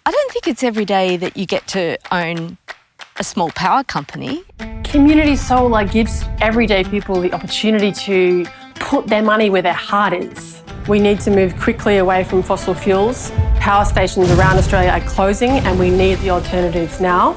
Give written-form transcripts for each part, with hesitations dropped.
I don't think it's every day that you get to own a small power company. Community solar gives everyday people the opportunity to put their money where their heart is. We need to move quickly away from fossil fuels. Power stations around Australia are closing and we need the alternatives now.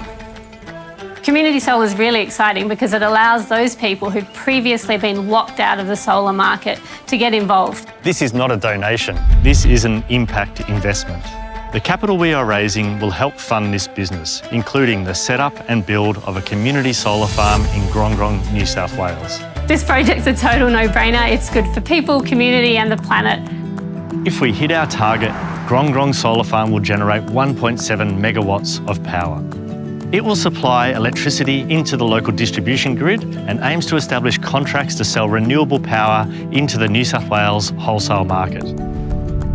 Community solar is really exciting because it allows those people who've previously been locked out of the solar market to get involved. This is not a donation. This is an impact investment. The capital we are raising will help fund this business, including the setup and build of a community solar farm in Grong Grong, New South Wales. This project's a total no-brainer. It's good for people, community and the planet. If we hit our target, Grong Grong Solar Farm will generate 1.7 megawatts of power. It will supply electricity into the local distribution grid and aims to establish contracts to sell renewable power into the New South Wales wholesale market.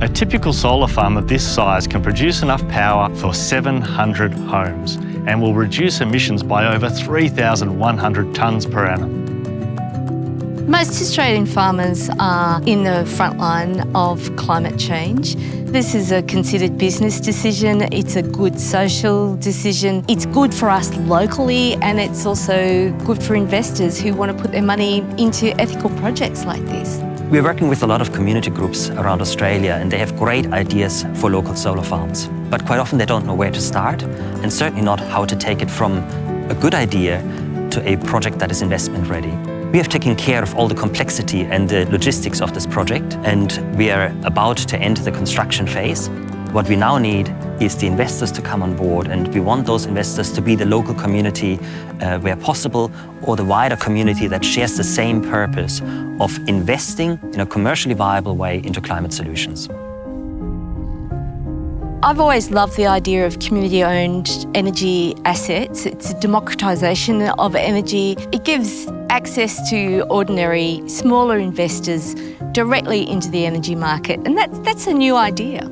A typical solar farm of this size can produce enough power for 700 homes and will reduce emissions by over 3,100 tonnes per annum. Most Australian farmers are in the front line of climate change. This is a considered business decision, it's a good social decision, it's good for us locally, and it's also good for investors who want to put their money into ethical projects like this. We're working with a lot of community groups around Australia and they have great ideas for local solar farms. But quite often they don't know where to start and certainly not how to take it from a good idea to a project that is investment ready. We have taken care of all the complexity and the logistics of this project and we are about to enter the construction phase. What we now need is the investors to come on board, and we want those investors to be the local community where possible, or the wider community that shares the same purpose of investing in a commercially viable way into climate solutions. I've always loved the idea of community-owned energy assets. It's a democratisation of energy. It gives access to ordinary, smaller investors directly into the energy market, and that's a new idea.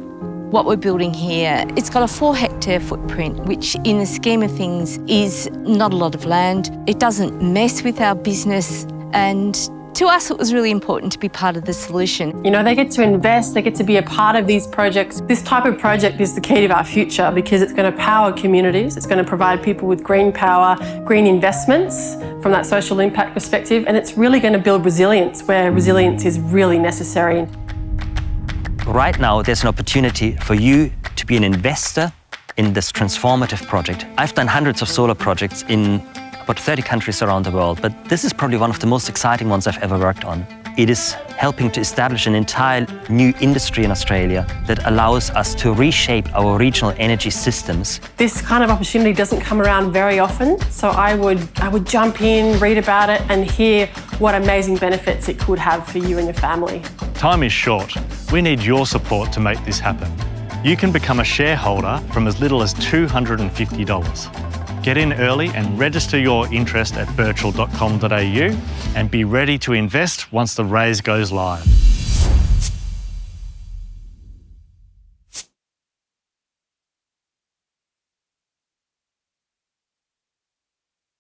What we're building here, it's got a 4-hectare footprint, which in the scheme of things is not a lot of land. It doesn't mess with our business, and to us it was really important to be part of the solution. You know, they get to invest, they get to be a part of these projects. This type of project is the key to our future because it's going to power communities, it's going to provide people with green power, green investments from that social impact perspective, and it's really going to build resilience where resilience is really necessary. Right now, there's an opportunity for you to be an investor in this transformative project. I've done hundreds of solar projects in about 30 countries around the world, but this is probably one of the most exciting ones I've ever worked on. It is helping to establish an entire new industry in Australia that allows us to reshape our regional energy systems. This kind of opportunity doesn't come around very often, so I would jump in, read about it and hear what amazing benefits it could have for you and your family. Time is short. We need your support to make this happen. You can become a shareholder from as little as $250. Get in early and register your interest at birchal.com.au and be ready to invest once the raise goes live.